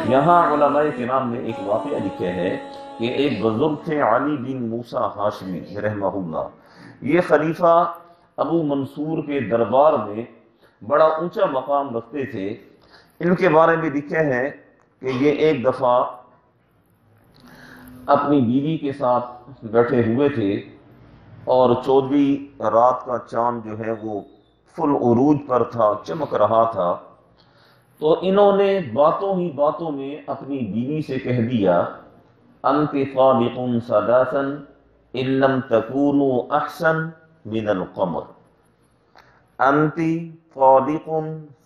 یہاں علماء کرام نے ایک واقعہ لکھا ہے کہ ایک بزرگ تھے علی بن موسیٰ ہاشمی رحمہ اللہ، یہ خلیفہ ابو منصور کے دربار میں بڑا اونچا مقام رکھتے تھے۔ ان کے بارے میں لکھا ہے کہ یہ ایک دفعہ اپنی بیوی کے ساتھ بیٹھے ہوئے تھے اور 14ویں رات کا چاند جو ہے وہ فل عروج پر تھا، چمک رہا تھا۔ تو انہوں نے باتوں ہی باتوں میں اپنی بیوی سے کہہ دیا، انت صادق ثلاثا ان لم تکونوا احسن من القمر، انت صادق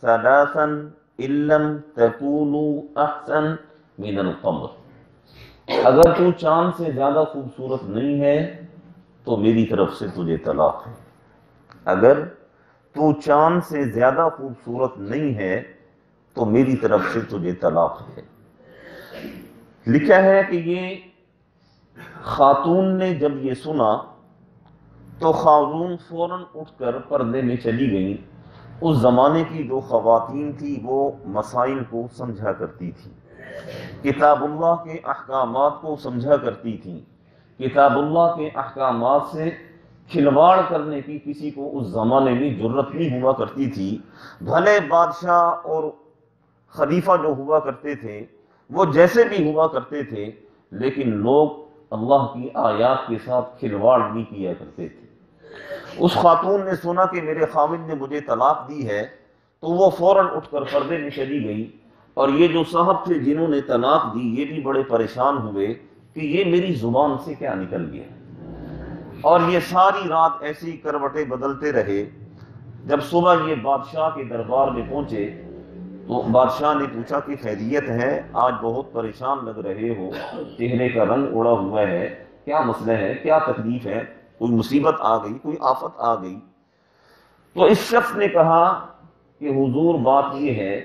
ثلاثا ان لم تکونوا احسن من القمر، اگر تو چاند سے زیادہ خوبصورت نہیں ہے تو میری طرف سے تجھے طلاق ہے، اگر تو چاند سے زیادہ خوبصورت نہیں ہے تو میری طرف سے تجھے طلاق ہے۔ لکھا ہے کہ یہ خاتون نے جب یہ سنا تو خاتون فوراً اٹھ کر پردے میں چلی گئیں۔ اس زمانے کی جو خواتین تھی وہ مسائل کو سمجھا کرتی تھی، کتاب اللہ کے احکامات کو سمجھا کرتی تھی، کتاب اللہ کے احکامات سے کھلواڑ کرنے کی کسی کو اس زمانے میں جرت نہیں ہوا کرتی تھی۔ بھلے بادشاہ اور خلیفہ جو ہوا کرتے تھے وہ جیسے بھی ہوا کرتے تھے، لیکن لوگ اللہ کی آیات کے ساتھ کھلواڑ نہیں کیا کرتے تھے۔ اس خاتون نے سنا کہ میرے خاوند نے مجھے طلاق دی ہے تو وہ فوراً اٹھ کر پردے میں چلی گئی، اور یہ جو صاحب تھے جنہوں نے طلاق دی یہ بھی بڑے پریشان ہوئے کہ یہ میری زبان سے کیا نکل گیا، اور یہ ساری رات ایسی کروٹیں بدلتے رہے۔ جب صبح یہ بادشاہ کے دربار میں پہنچے تو بادشاہ نے پوچھا کہ خیریت ہے، آج بہت پریشان لگ رہے ہو، چہرے کا رنگ اڑا ہوا ہے، کیا مسئلہ ہے، کیا تکلیف ہے، کوئی مصیبت آ گئی، کوئی آفت آ گئی؟ تو اس شخص نے کہا کہ حضور بات یہ ہے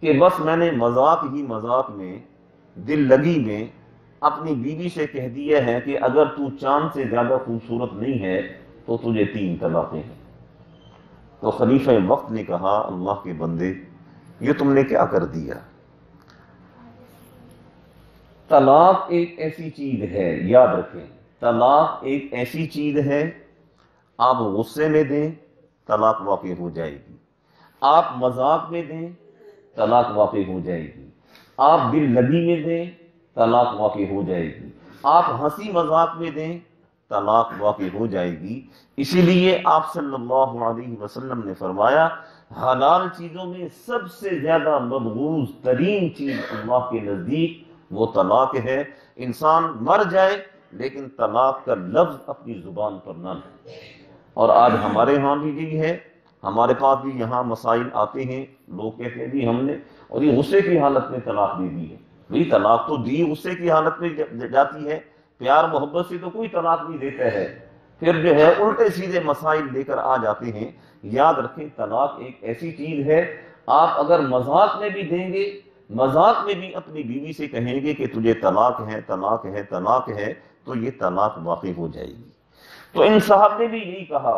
کہ بس میں نے مذاق ہی مذاق میں، دل لگی میں اپنی بیوی سے کہہ دیا ہے کہ اگر تو چاند سے زیادہ خوبصورت نہیں ہے تو تجھے 3 طلاقیں ہیں۔ تو خلیفہ وقت نے کہا، اللہ کے بندے یہ تم نے کیا کر دیا؟ طلاق ایک ایسی چیز ہے، یاد رکھیں، طلاق ایک ایسی چیز ہے، آپ غصے میں دیں طلاق واقع ہو جائے گی، آپ مذاق میں دیں طلاق واقع ہو جائے گی، آپ دل لگی میں دیں طلاق واقع ہو جائے گی، آپ ہنسی مذاق میں دیں طلاق واقع ہو جائے گی۔ اسی لیے آپ صلی اللہ علیہ وسلم نے فرمایا، حلال چیزوں میں سب سے زیادہ مبغوض ترین چیز اللہ کے نزدیک وہ طلاق ہے۔ انسان مر جائے لیکن طلاق کا لفظ اپنی زبان پر نہ لے۔ اور آج ہمارے ہاں بھی یہی ہے، ہمارے پاس بھی یہاں مسائل آتے ہیں، لوگ کہتے ہیں بھی ہم نے، اور یہ غصے کی حالت میں طلاق دے دی ہے۔ بھئی طلاق تو دی غصے کی حالت میں جاتی ہے، پیار محبت سے تو کوئی طلاق نہیں دیتا ہے، پھر جو ہے الٹے سیدھے مسائل لے کر آ جاتے ہیں۔ یاد رکھیں طلاق ایک ایسی چیز ہے، آپ اگر مذاق میں بھی دیں گے، مذاق میں بھی اپنی بیوی سے کہیں گے کہ تجھے طلاق ہے طلاق ہے طلاق ہے، تو یہ طلاق واقع ہو جائے گی۔ تو ان صاحب نے بھی یہی کہا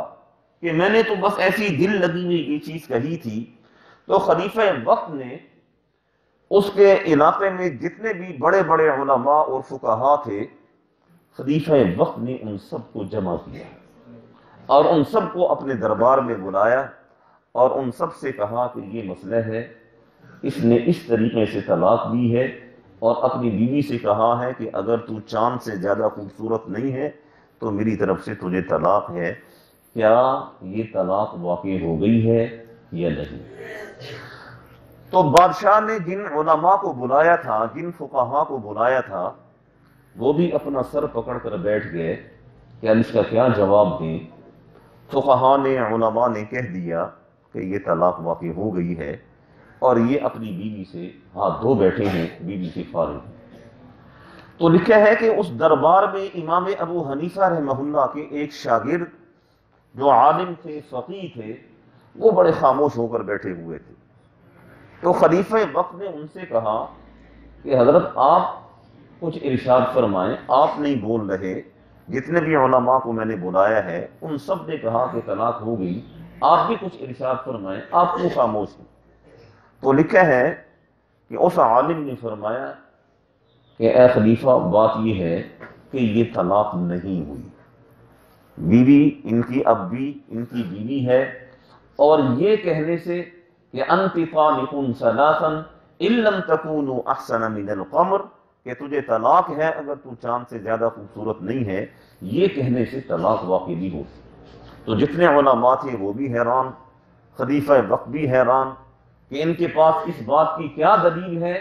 کہ میں نے تو بس ایسی دل لگی ہوئی یہ چیز کہی تھی۔ تو خلیفہ وقت نے اس کے علاقے میں جتنے بھی بڑے بڑے علماء اور فقہاء تھے، خلیفہ وقت نے ان سب کو جمع کیا اور ان سب کو اپنے دربار میں بلایا اور ان سب سے کہا کہ یہ مسئلہ ہے، اس نے اس طریقے سے طلاق دی ہے اور اپنی بیوی سے کہا ہے کہ اگر تو چاند سے زیادہ خوبصورت نہیں ہے تو میری طرف سے تجھے طلاق ہے۔ کیا یہ طلاق واقع ہو گئی ہے یا نہیں؟ تو بادشاہ نے جن علماء کو بلایا تھا، جن فقہاء کو بلایا تھا، وہ بھی اپنا سر پکڑ کر بیٹھ گئے کہ اب اس کا کیا جواب دیں۔ فقہاء نے، علماء نے کہہ دیا کہ یہ طلاق واقع ہو گئی ہے، اور یہ اپنی بیوی سے ہاتھ دھو بیٹھے ہیں، بیوی سے فارغ ہیں۔ تو لکھا ہے کہ اس دربار میں امام ابو حنیفہ رحمہ اللہ کے ایک شاگرد جو عالم تھے، فقیہ تھے، وہ بڑے خاموش ہو کر بیٹھے ہوئے تھے۔ تو خلیفہ وقت نے ان سے کہا کہ حضرت آپ کچھ ارشاد فرمائیں، آپ نہیں بول رہے، جتنے بھی علماء کو میں نے بلایا ہے ان سب نے کہا کہ طلاق ہو گئی، آپ بھی کچھ ارشاد فرمائیں، آپ کیوں خاموش ہیں؟ تو لکھا ہے کہ اس عالم نے فرمایا کہ اے خلیفہ بات یہ ہے کہ یہ طلاق نہیں ہوئی، بیوی ان کی اب بھی ان کی بیوی ہے، اور یہ کہنے سے کہ انت طالق ثلاثا ان لم تكونوا احسن من القمر، کہ تجھے طلاق ہے اگر تو چاند سے زیادہ خوبصورت نہیں ہے، یہ کہنے سے طلاق واقع نہیں ہوتی۔ تو جتنے علماء تھے وہ بھی حیران، خلیفہ وقت بھی حیران کہ ان کے پاس اس بات کی کیا دلیل ہے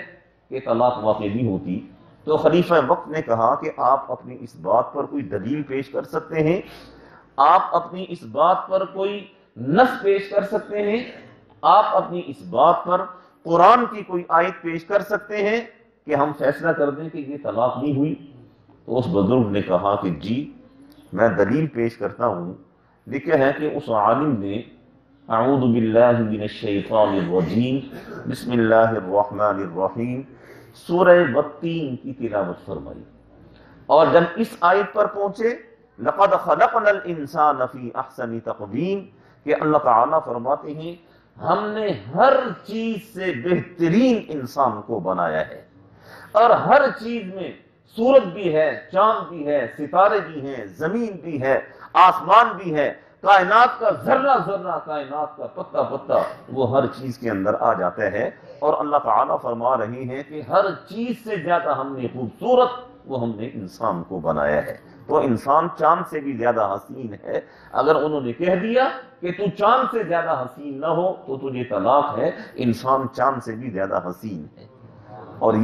کہ طلاق واقع نہیں ہوتی۔ تو خلیفہ وقت نے کہا کہ آپ اپنی اس بات پر کوئی دلیل پیش کر سکتے ہیں، آپ اپنی اس بات پر کوئی نص پیش کر سکتے ہیں، آپ اپنی اس بات پر قرآن کی کوئی آیت پیش کر سکتے ہیں کہ ہم فیصلہ کر دیں کہ یہ طلاق نہیں ہوئی۔ تو اس بزرگ نے کہا کہ جی میں دلیل پیش کرتا ہوں۔ لکھا ہے کہ اس عالم نے اعوذ باللہ من الشیطان الرجیم بسم اللہ الرحمن الرحیم سورہ والتین کی تلاوت فرمائی، اور جب اس آیت پر پہنچے لقد خلقنا الانسان فی احسن تقویم، کہ اللہ تعالیٰ فرماتے ہیں ہم نے ہر چیز سے بہترین انسان کو بنایا ہے، اور ہر چیز میں سورج بھی ہے، چاند بھی ہے، ستارے بھی ہیں، زمین بھی ہے، آسمان بھی ہے، کائنات کا ذرہ ذرہ، کائنات کا پتا پتا، وہ ہر چیز کے اندر آ جاتا ہے۔ اور اللہ تعالیٰ فرما رہے ہیں کہ ہر چیز سے زیادہ ہم نے خوبصورت وہ ہم نے انسان کو بنایا ہے۔ تو انسان چاند سے بھی زیادہ حسین ہے۔ اگر انہوں نے کہہ دیا کہ تو چاند سے زیادہ حسین نہ ہو تو تجھے طلاق ہے، انسان چاند سے بھی زیادہ حسین ہے۔ اور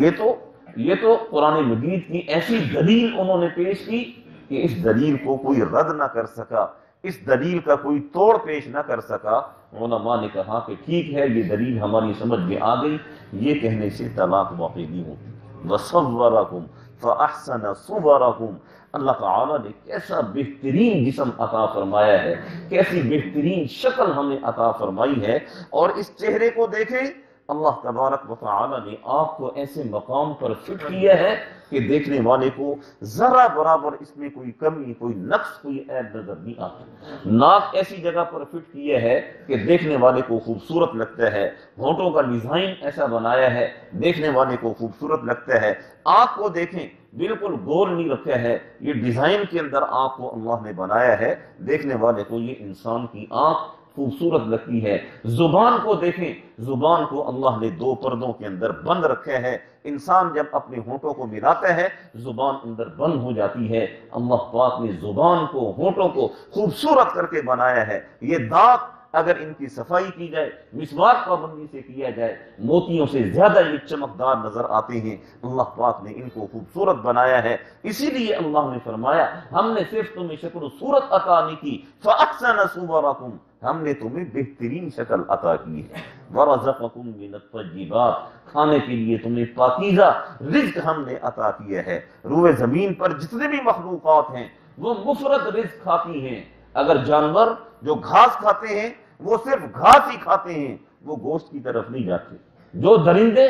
یہ تو قرآن مجید کی ایسی دلیل انہوں نے پیش کی کہ اس دلیل کو کوئی رد نہ کر سکا، اس دلیل کا کوئی توڑ پیش نہ کر سکا۔ علماء نے کہا کہ ٹھیک ہے، یہ دلیل ہماری سمجھ میں آ گئی، یہ کہنے سے طلاق واقع نہیں ہوتی۔ وَصَوَّرَكُمْ فَأَحْسَنَ صُوَرَكُمْ، اللہ تعالیٰ نے کیسا بہترین جسم عطا فرمایا ہے، کیسی بہترین شکل ہمیں عطا فرمائی ہے، اور اس چہرے کو دیکھیں، اللہ تبارک و تعالیٰ نے آپ کو ایسے مقام پر فٹ کیا ہے کہ دیکھنے والے کو ذرا برابر اس میں کوئی کمی، کوئی نقص، کوئی عیب نظر نہیں آتا۔ ناک ایسی جگہ پر فٹ کیا ہے کہ دیکھنے والے کو خوبصورت لگتا ہے، ہونٹوں کا ڈیزائن ایسا بنایا ہے دیکھنے والے کو خوبصورت لگتا ہے۔ آنکھ کو دیکھیں، بالکل گول نہیں رکھا ہے، یہ ڈیزائن کے اندر آنکھ کو اللہ نے بنایا ہے، دیکھنے والے کو یہ انسان کی آنکھ خوبصورت لگتی ہے۔ زبان کو دیکھیں، زبان کو اللہ نے دو پردوں کے اندر بند رکھا ہے، انسان جب اپنے ہونٹوں کو ملاتا ہے زبان اندر بند ہو جاتی ہے۔ اللہ پاک نے زبان کو، ہونٹوں کو خوبصورت کر کے بنایا ہے۔ یہ دانت اگر ان کی صفائی کی جائے، مسواک پابندی سے کیا جائے، موتیوں سے زیادہ یہ چمکدار نظر آتے ہیں۔ اللہ پاک نے ان کو خوبصورت بنایا ہے، اسی لیے اللہ نے فرمایا ہم نے صرف تمہیں شکل و صورت عطا نہیں کی، فَأَحْسَنَ صُوَرَكُمْ، ہم نے تمہیں بہترین شکل عطا کی ہے۔ وَرَزَقَكُم مِّنَ الطَّيِّبَاتِ، کھانے کے لیے تمہیں پاکیزہ رزق ہم نے عطا کیا ہے۔ روئے زمین پر جتنے بھی مخلوقات ہیں وہ مفرد رزق کھاتی ہیں۔ اگر جانور جو گھاس کھاتے ہیں وہ صرف گھاس ہی کھاتے ہیں، وہ گوشت کی طرف نہیں جاتے۔ جو درندے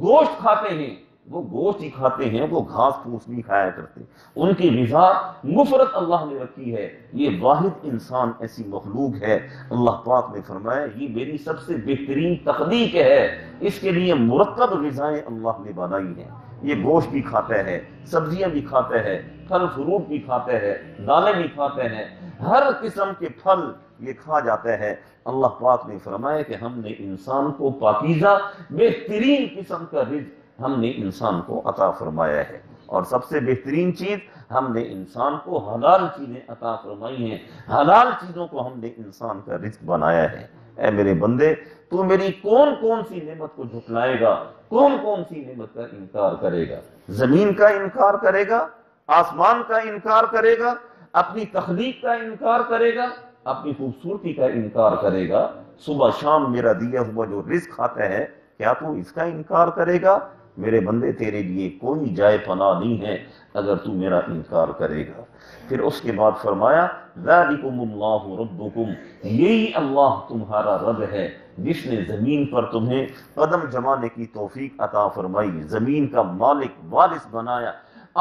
گوشت کھاتے ہیں وہ گوشت ہی کھاتے ہیں، وہ گھاس پھوس نہیں کھایا کرتے۔ ان کی غذا مفرد اللہ نے رکھی ہے۔ یہ واحد انسان ایسی مخلوق ہے، اللہ پاک نے فرمایا یہ میری سب سے بہترین تخلیق ہے، اس کے لیے مرتب غذائیں اللہ نے بنائی ہیں۔ یہ گوشت بھی کھاتا ہے، سبزیاں بھی کھاتا ہے، پھل فروٹ بھی کھاتا ہے، دالیں بھی کھاتا ہے، ہر قسم کے پھل یہ کھا جاتا ہے۔ اللہ پاک نے فرمایا کہ ہم نے انسان کو پاکیزہ بہترین قسم کا رزق ہم نے انسان کو عطا فرمایا ہے، اور سب سے بہترین چیز ہم نے انسان کو حلال چیزیں عطا فرمائی ہیں، حلال چیزوں کو ہم نے انسان کا رزق بنایا ہے۔ اے میرے بندے، تو میری کون کون سی نعمت کو جھٹلائے گا، کون کون سی نعمت کا انکار کرے گا؟ زمین کا انکار کرے گا، آسمان کا انکار کرے گا، اپنی تخلیق کا انکار کرے گا، اپنی خوبصورتی کا انکار کرے گا۔ صبح شام میرا دیا ہوا جو رزق کھاتا ہے، کیا تو اس کا انکار کرے گا؟ میرے بندے، تیرے لیے کوئی جائے پناہ نہیں ہے اگر تو میرا انکار کرے گا۔ پھر اس کے بعد فرمایا ذالکم اللہ ربکم، یہی اللہ تمہارا رب ہے جس نے زمین پر تمہیں قدم جمانے کی توفیق عطا فرمائی، زمین کا مالک وارث بنایا،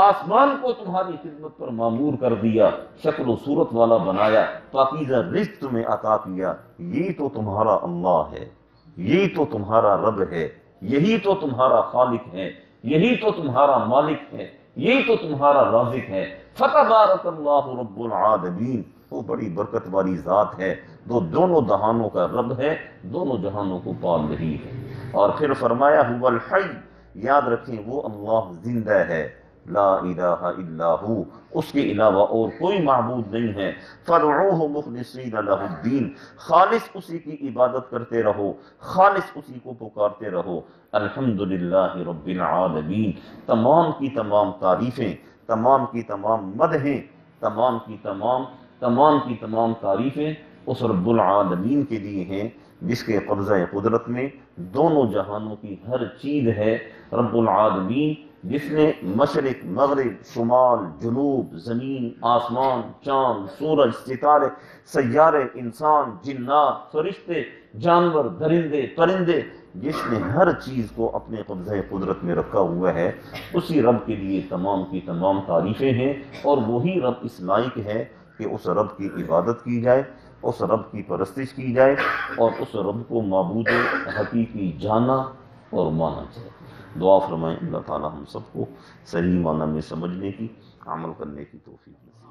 آسمان کو تمہاری خدمت پر معمور کر دیا، شکل و صورت والا بنایا، پاکیزہ رزق تمہیں عطا کیا۔ یہی تو تمہارا اللہ ہے، یہی تو تمہارا رب ہے، یہی تو تمہارا خالق ہے، یہی تو تمہارا مالک ہے، یہی تو تمہارا رازق ہے۔ فتبارک اللہ رب العالمین، وہ بڑی برکت والی ذات ہے، دونوں جہانوں کا رب ہے، دونوں جہانوں کو پال رہی ہے۔ اور پھر فرمایا هو الحی، یاد رکھیں وہ اللہ زندہ ہے، لا الہ الا ہو، اس کے علاوہ اور کوئی معبود نہیں ہے۔ فادعوہ مخلصین لہ الدین، خالص اسی کی عبادت کرتے رہو، خالص اسی کو پکارتے رہو۔ الحمدللہ رب العالمین، تمام کی تمام تعریفیں، تمام کی تمام مدحیں، تمام کی تمام تعریفیں اس رب العالمین کے لیے ہیں، جس کے قبضہ قدرت میں دونوں جہانوں کی ہر چیز ہے۔ رب العالمین جس نے مشرق مغرب شمال جنوب زمین آسمان چاند سورج ستارے سیارے انسان جنات فرشتے جانور درندے پرندے، جس نے ہر چیز کو اپنے قبضہ قدرت میں رکھا ہوا ہے، اسی رب کے لیے تمام کی تمام تعریفیں ہیں۔ اور وہی رب اس لائق ہے کہ اس رب کی عبادت کی جائے، اس رب کی پرستش کی جائے، اور اس رب کو معبود حقیقی جانا اور مانا جائے۔ دعا فرمائیں اللہ تعالی ہم سب کو صحیح معنی میں سمجھنے کی، عمل کرنے کی توفیق دے۔